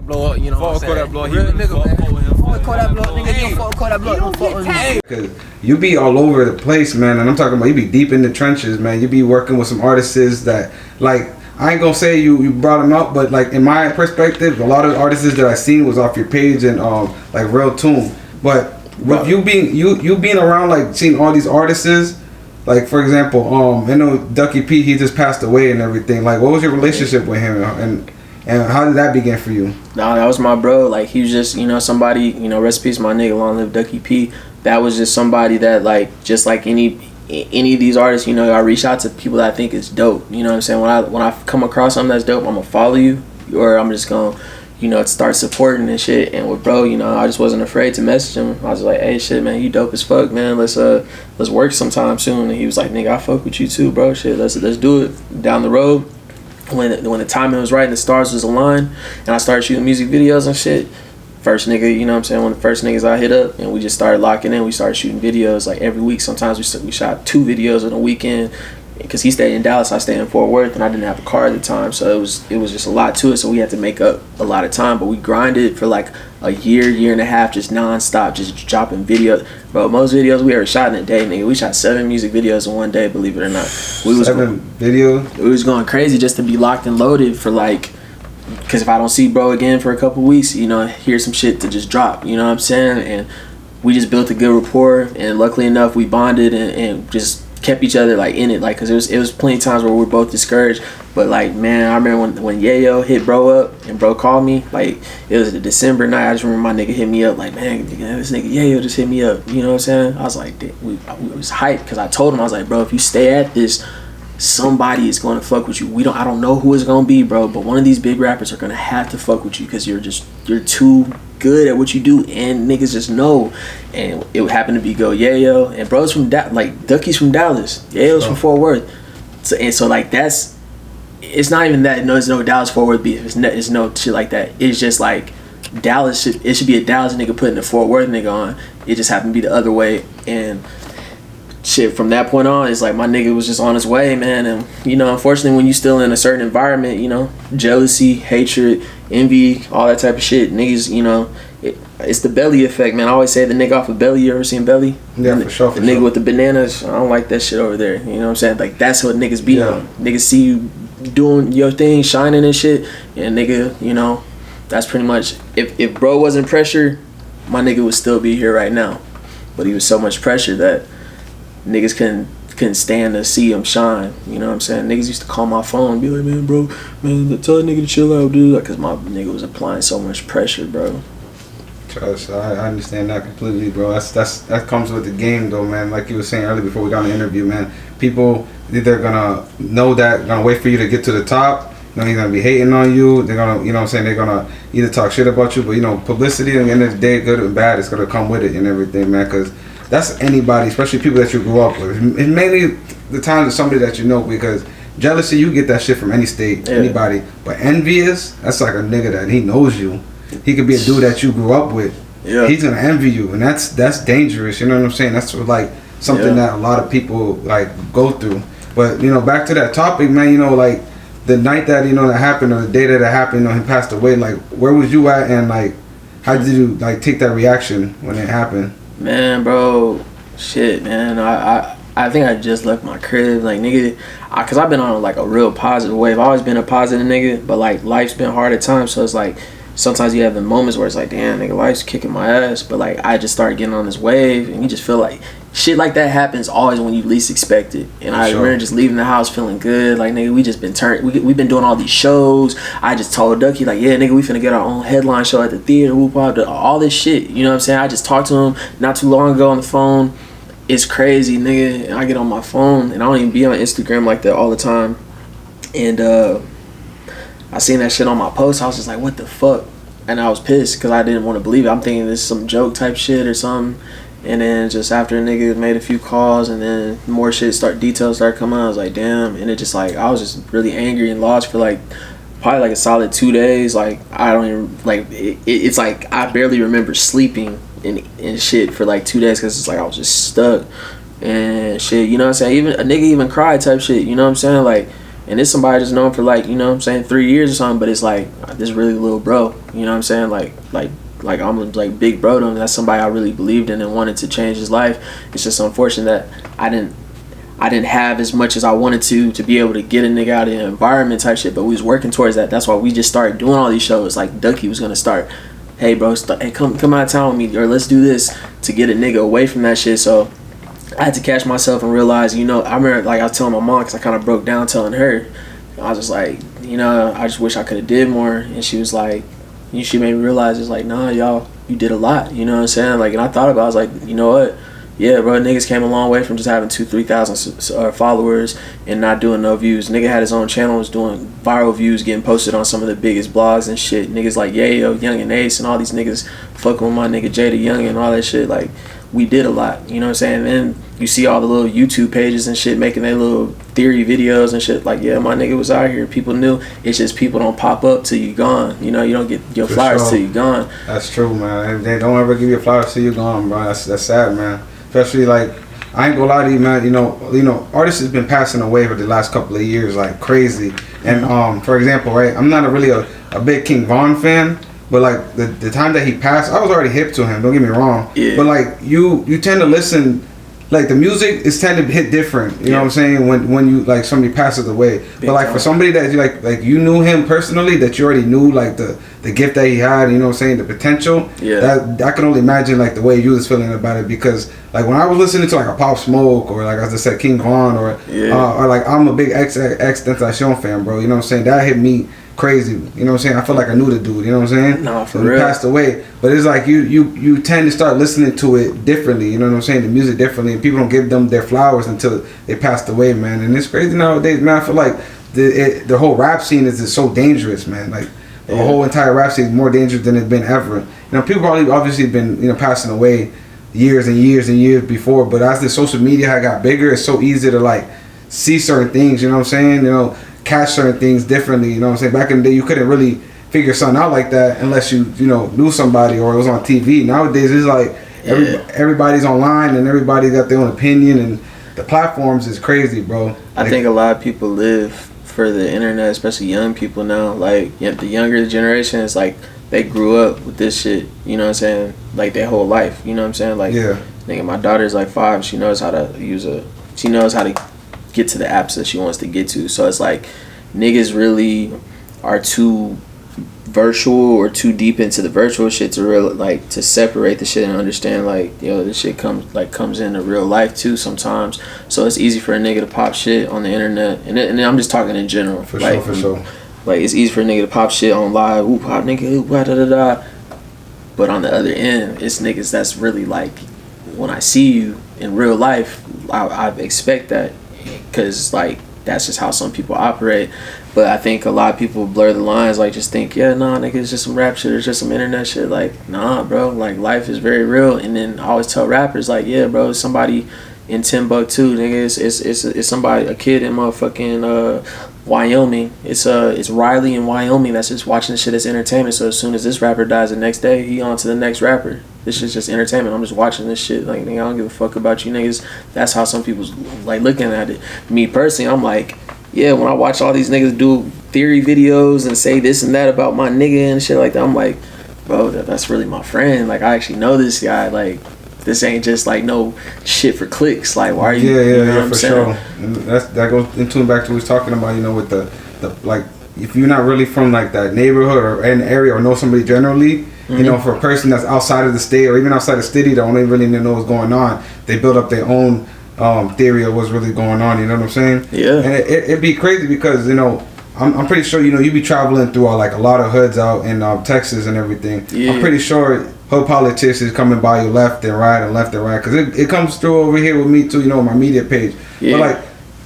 Blow up, you know what I'm saying? Blow up, real nigga, man. Fuck Call that blow up, nigga. You fuck call that blow up. Don't fuck with me. Cause you be all over the place, man, and I'm talking about you be deep in the trenches, man. You be working with some artists that, like, I ain't gonna say you brought them up, but like in my perspective, a lot of artists that I seen was off your page and like real tune. But with you being around, like seeing all these artists, like for example, I know Ducky P, he just passed away and everything. Like, what was your relationship with him, and how did that begin for you? Nah, that was my bro. Like, he was just, somebody, rest in peace, my nigga, long live Ducky P. That was just somebody that, like, just like any of these artists, I reach out to people that I think is dope. You know what I'm saying? When I come across something that's dope, I'm gonna follow you, or I'm just gonna, start supporting and shit. And with bro, I just wasn't afraid to message him. I was like, hey, shit, man, you dope as fuck, man. Let's work sometime soon. And he was like, nigga, I fuck with you too, bro. Shit, let's do it down the road. When the timing was right and the stars was aligned, and I started shooting music videos and shit. First nigga, one of the first niggas I hit up, and we just started locking in. We started shooting videos like every week. Sometimes we shot 2 videos in a weekend, because he stayed in Dallas, I stayed in Fort Worth, and I didn't have a car at the time, so it was just a lot to it. So we had to make up a lot of time, but we grinded for like a year and a half, just nonstop, just dropping videos. Bro, most videos we ever shot in a day, nigga. We shot 7 music videos in one day, believe it or not. We was 7 videos. We was going crazy just to be locked and loaded for like. Because if I don't see bro again for a couple weeks, here's some shit to just drop, you know what I'm saying? And we just built a good rapport, and luckily enough, we bonded and just kept each other like in it, like, because it was plenty of times where we were both discouraged. But like, man, I remember when Yayo hit bro up and bro called me, like, it was a December night. I just remember my nigga hit me up like, man, this nigga Yayo just hit me up, you know what I'm saying? I was like, we was hyped, because I told him, I was like, bro, if you stay at this, somebody is going to fuck with you. I don't know who it's going to be, bro, but one of these big rappers are going to have to fuck with you, because you're too good at what you do, and niggas just know. And it happened to be Yayo, and bro's from Ducky's from Dallas, Yayo's from Fort Worth, so like it's not even that there's no Dallas Fort Worth beef, it's no shit like that. It's just like Dallas it should be a Dallas nigga putting a Fort Worth nigga on. It just happened to be the other way, and shit, from that point on, it's like my nigga was just on his way, man. And unfortunately, when you still in a certain environment, jealousy, hatred, envy, all that type of shit, niggas, it's the Belly effect, man. I always say the nigga off of Belly. You ever seen Belly? Yeah, for sure. The nigga with the bananas, I don't like that shit over there. You know what I'm saying? Like, that's what niggas be on. Niggas see you doing your thing, shining and shit, and nigga, that's pretty much, if bro wasn't pressure, my nigga would still be here right now. But he was so much pressure that niggas couldn't stand to see him shine. You know what I'm saying? Niggas used to call my phone and be like, man, bro, man, tell a nigga to chill out, dude. Because my nigga was applying so much pressure, bro. Trust, I understand that completely, bro. That comes with the game, though, man. Like you were saying earlier before we got on the interview, man. People, they're gonna know that, gonna wait for you to get to the top. He's gonna be hating on you. They're gonna, you know what I'm saying, they're gonna either talk shit about you, but publicity at the end of the day, good and bad, it's gonna come with it and everything, man. Because that's anybody, especially people that you grew up with. It's mainly the times of somebody that you know, because jealousy, you get that shit from any state, anybody. But envious, that's like a nigga that he knows you. He could be a dude that you grew up with. Yeah. He's gonna envy you, and that's dangerous. You know what I'm saying? That's like something that a lot of people like go through. But back to that topic, man. Like the night that that happened, or the day that it happened, he passed away. Like, where was you at, and like how did you like take that reaction when it happened? Man, bro, shit, man. I think I just left my crib, like, nigga, cause I've been on like a real positive wave. I've always been a positive nigga, but like life's been hard at times, so it's like sometimes you have the moments where it's like, damn, nigga, life's kicking my ass. But like, I just started getting on this wave, and you just feel like shit like that happens always when you least expect it. And I remember just leaving the house feeling good, like, nigga, we just been we've been doing all these shows. I just told Ducky, like, yeah, nigga, we finna get our own headline show at the theater, whoop whoop, all this shit. You know what I'm saying? I just talked to him not too long ago on the phone. It's crazy, nigga. And I get on my phone, and I don't even be on Instagram like that all the time. And I seen that shit on my post. I was just like, what the fuck? And I was pissed because I didn't want to believe it. I'm thinking this is some joke type shit or something. And then just after a nigga made a few calls, and then more details started coming out, I was like, damn. And it just like, I was just really angry and lost for like probably like a solid 2 days. Like, I don't even, like, it's like I barely remember sleeping and shit for like 2 days, because it's like I was just stuck and shit, you know what I'm saying? Even a nigga even cried type shit, you know what I'm saying? Like, and it's somebody I just known for like, you know what I'm saying, 3 years or something, but it's like this really little bro, you know what I'm saying, like I'm like big bro to him. That's somebody I really believed in and wanted to change his life. It's just unfortunate that I didn't have as much as I wanted to be able to get a nigga out of the environment type shit, but we was working towards that. That's why we just started doing all these shows. Like Ducky was gonna start, hey bro, hey come out of town with me, or let's do this, to get a nigga away from that shit. So I had to catch myself and realize, you know, I remember like I was telling my mom, because I kind of broke down telling her, I was just like, you know, I just wish I could have did more. And she was like, she made me realize, it's like, nah, y'all, you did a lot, you know what I'm saying? Like, and I thought about it, I was like, you know what, yeah, bro, niggas came a long way from just having 2,000-3,000 followers and not doing no views. Nigga had his own channel, was doing viral views, getting posted on some of the biggest blogs and shit. Niggas like Yayo, Young and Ace, and all these niggas fucking with my nigga Jada Young and all that shit. Like, we did a lot, you know what I'm saying? And then you see all the little YouTube pages and shit making their little theory videos and shit. Like, yeah, my nigga was out here. People knew. It's just people don't pop up till you gone. You know, you don't get your flowers till you gone. That's true, man. They don't ever give you flowers till you gone, bro. That's sad, man. Especially like, I ain't gonna lie to you, man. You know, artists has been passing away for the last couple of years like crazy. And for example, right, I'm not really a big King Von fan. But like the time that he passed, I was already hip to him. Don't get me wrong. Yeah. But like you tend to listen, like the music is tend to hit different. You know what I'm saying? When you like somebody passes away. But like for somebody that you like you knew him personally, that you already knew like the gift that he had. You know what I'm saying? The potential. Yeah. That I can only imagine like the way you was feeling about it, because like when I was listening to like a Pop Smoke or like as I said King Von or like I'm a big XXXTentacion fan, bro. You know what I'm saying? That hit me crazy, you know what I'm saying? I feel like I knew the dude, you know what I'm saying? No, for real. He passed away, but it's like you tend to start listening to it differently, you know what I'm saying? The music differently, and people don't give them their flowers until they passed away, man. And it's crazy nowadays, man. I feel like the whole rap scene is just so dangerous, man. Like the whole entire rap scene is more dangerous than it's been ever. You know, people probably obviously been, you know, passing away years and years and years before, but as the social media had got bigger, it's so easy to like see certain things, you know what I'm saying? You know, catch certain things differently, you know what I'm saying? Back in the day, you couldn't really figure something out like that unless you know, knew somebody or it was on TV. Nowadays, it's like everybody's online and everybody got their own opinion, and the platforms is crazy, bro. I think a lot of people live for the internet, especially young people now. Like, the younger generation, it's like they grew up with this shit, you know what I'm saying? Like their whole life, you know what I'm saying? Like, nigga, my daughter's like 5, she knows how to she knows how to get to the apps that she wants to get to. So it's like niggas really are too virtual or too deep into the virtual shit to real like to separate the shit and understand like, yo, this shit comes into real life too sometimes. So it's easy for a nigga to pop shit on the internet, and I'm just talking in general. For sure. Like it's easy for a nigga to pop shit on live, ooh pop nigga, ooh da da da. But on the other end, it's niggas that's really like, when I see you in real life, I expect that. Because like that's just how some people operate. But I think a lot of people blur the lines, like just think, yeah, nah, nigga, it's just some rap shit, it's just some internet shit. Like, nah, bro, like life is very real. And then I always tell rappers, like, yeah, bro, somebody in Timbuktu, nigga, it's somebody, a kid in motherfucking Wyoming. It's Riley in Wyoming that's just watching this shit as entertainment. So as soon as this rapper dies the next day, he on to the next rapper. This shit's just entertainment. I'm just watching this shit. Like, nigga, I don't give a fuck about you niggas. That's how some people's like looking at it. Me personally, I'm like, yeah, when I watch all these niggas do theory videos and say this and that about my nigga and shit like that, I'm like, bro, that's really my friend. Like, I actually know this guy. Like, this ain't just like no shit for clicks. Like, why are you? You know what I'm saying? Sure. And that goes into back to what we was talking about. You know, with the like, if you're not really from like that neighborhood or an area or know somebody generally, you know, for a person that's outside of the state or even outside the city that don't really know what's going on, they build up their own theory of what's really going on. You know what I'm saying? Yeah. And it'd be crazy because, you know, I'm pretty sure, you know, you be traveling through like a lot of hoods out in Texas and everything. Yeah. I'm pretty sure hood politicians coming by you left and right because it comes through over here with me too, you know, my media page. Yeah. But like,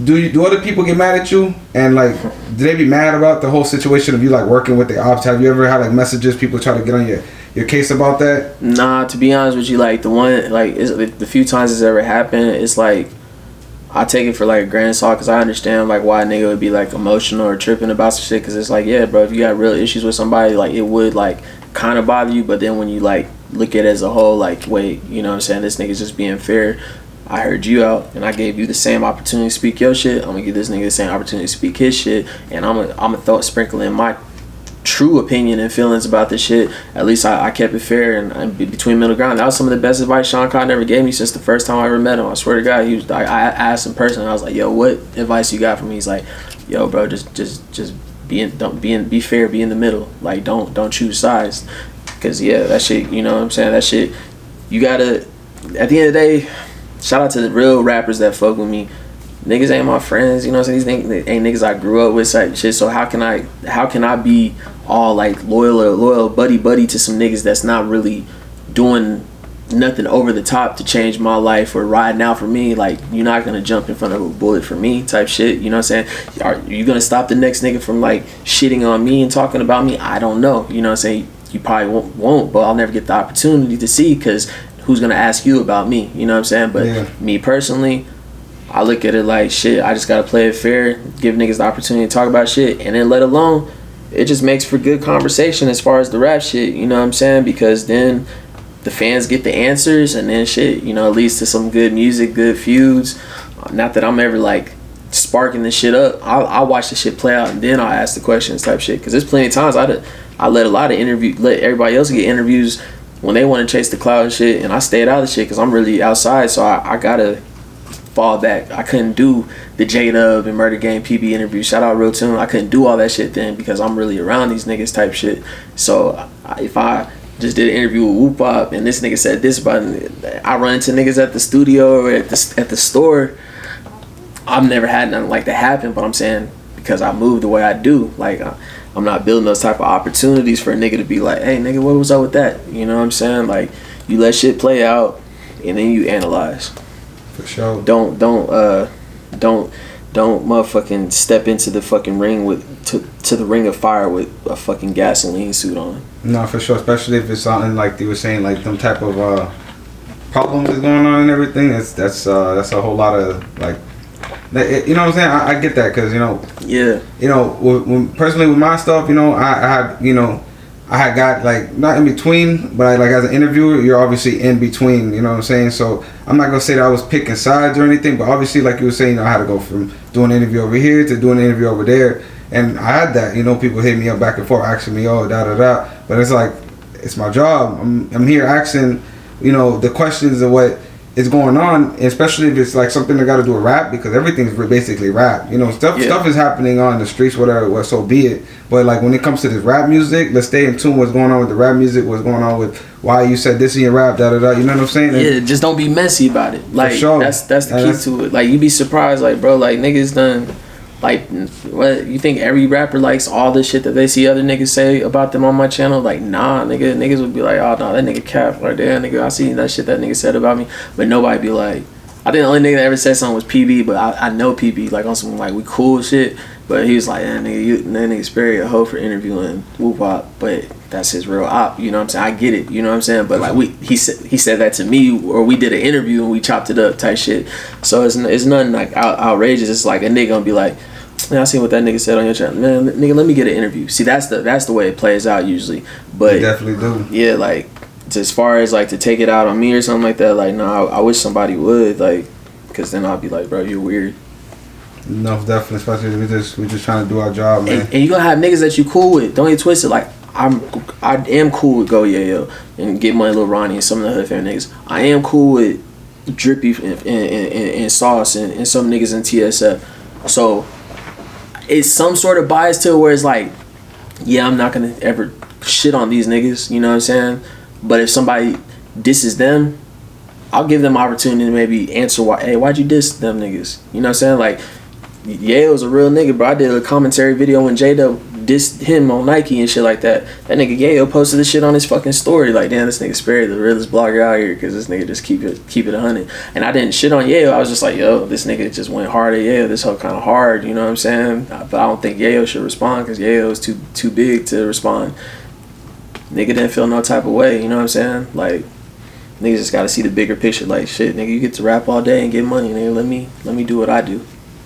do other people get mad at you, and like, do they be mad about the whole situation of you like working with the ops? Have you ever had like messages people try to get on your case about that? Nah, to be honest with you, like the one like the few times it's ever happened, it's like I take it for like a grain of salt, because I understand like why a nigga would be like emotional or tripping about some shit, because it's like, yeah, bro, if you got real issues with somebody, like it would like kind of bother you, but then when you like look at it as a whole, like, wait, you know what I'm saying, this nigga's just being fair. I heard you out, and I gave you the same opportunity to speak your shit. I'm gonna give this nigga the same opportunity to speak his shit, and I'm gonna sprinkle in my true opinion and feelings about this shit. At least I kept it fair and between middle ground. That was some of the best advice Sean Cotton ever gave me since the first time I ever met him. I swear to God, I asked him personally. I was like, "Yo, what advice you got for me?" He's like, "Yo, bro, just be fair, be in the middle. Like, don't choose sides, cause that shit. You know what I'm saying? That shit, you gotta. At the end of the day, shout out to the real rappers that fuck with me. Niggas ain't my friends, you know what I'm saying? These ain't niggas I grew up with type shit. So how can I be all like loyal buddy to some niggas that's not really doing nothing over the top to change my life or riding out for me? Like, you're not gonna jump in front of a bullet for me type shit, you know what I'm saying? Are you gonna stop the next nigga from like shitting on me and talking about me? I don't know, you know what I'm saying? You probably won't, but I'll never get the opportunity to see, because who's gonna ask you about me, you know what I'm saying? But me personally, I look at it like, shit, I just gotta play it fair, give niggas the opportunity to talk about shit, and then let alone, it just makes for good conversation as far as the rap shit, you know what I'm saying? Because then the fans get the answers, and then shit, you know, it leads to some good music, good feuds. Not that I'm ever like sparking this shit up. I'll watch the shit play out, and then I'll ask the questions type shit. Because there's plenty of times I let everybody else get interviews when they want to chase the cloud and shit, and I stayed out of the shit because I'm really outside, so I gotta fall back. I couldn't do the J-Dub and Murder Game PB interview. Shout out Real Tune. I couldn't do all that shit then because I'm really around these niggas type shit. So if I just did an interview with Whoop Up and this nigga said this about it, I run into niggas at the studio or at the store. I've never had nothing like that happen, but I'm saying because I move the way I do, like I'm not building those type of opportunities for a nigga to be like, hey nigga, what was up with that? You know what I'm saying? Like, you let shit play out and then you analyze. For sure. Don't motherfucking step into the fucking ring to the ring of fire with a fucking gasoline suit on. No, for sure. Especially if it's something like you were saying, like them type of problems is going on and everything. That's a whole lot of like, you know what I'm saying? I get that because when personally with my stuff, I had got like not in between, but like as an interviewer, you're obviously in between. You know what I'm saying? So I'm not gonna say that I was picking sides or anything, but obviously, like you were saying, I had to go from doing an interview over here to doing an interview over there, and I had that. People hit me up back and forth, asking me, oh, da. But it's like, it's my job. I'm here asking, the questions of what is going on, especially if it's like something that got to do with rap, because everything's basically rap. Stuff is happening on the streets, whatever, so be it. But like when it comes to this rap music, let's stay in tune. What's going on with the rap music? What's going on with why you said this in your rap? Da. You know what I'm saying? Yeah, just don't be messy about it. Like, for sure. That's the key to it. Like, you be surprised, like, bro, like niggas done. Like, what, you think every rapper likes all the shit that they see other niggas say about them on my channel? Like, nah, niggas would be like, oh, no, that nigga cap. Like, damn, nigga, I see that shit that nigga said about me. But nobody be like, I think the only nigga that ever said something was PB, but I know PB, like, on some, like, we cool shit. But he was like, that nigga Sperry a hoe for interviewing Whoop Wop, but that's his real op, you know what I'm saying? I get it, you know what I'm saying? But like, he said that to me, or we did an interview and we chopped it up type shit. So it's nothing like outrageous. It's like a nigga gonna be like, man, I seen what that nigga said on your channel. Man, nigga, let me get an interview. See, that's the way it plays out usually. But you definitely do. Yeah, like, as far as like to take it out on me or something like that, like, no, I wish somebody would, like, because then I'll be like, bro, you're weird. No, definitely, especially we just trying to do our job, man. And you gonna have niggas that you cool with. Don't get twisted. Like, I am cool with Go Yayo and Get Money Lil Ronnie and some of the hood fan niggas. I am cool with Drippy and Sauce and some niggas in TSF. So it's some sort of bias to it where it's like, yeah, I'm not gonna ever shit on these niggas. You know what I'm saying? But if somebody disses them, I'll give them opportunity to maybe answer why'd you diss them niggas? You know what I'm saying? Like, Yayo's a real nigga, bro. I did a commentary video when J-Dub dissed him on Nike and shit like that. That nigga Yayo posted this shit on his fucking story. Like, damn, this nigga Sperry the realest blogger out here, because this nigga just keep it 100. And I didn't shit on Yayo. I was just like, yo, this nigga just went hard at Yayo. This hoe kind of hard, you know what I'm saying? But I don't think Yayo should respond, because Yayo is too big to respond. Nigga didn't feel no type of way, you know what I'm saying? Like, niggas just gotta see the bigger picture. Like, shit, nigga, you get to rap all day and get money, nigga. Let me do what I do.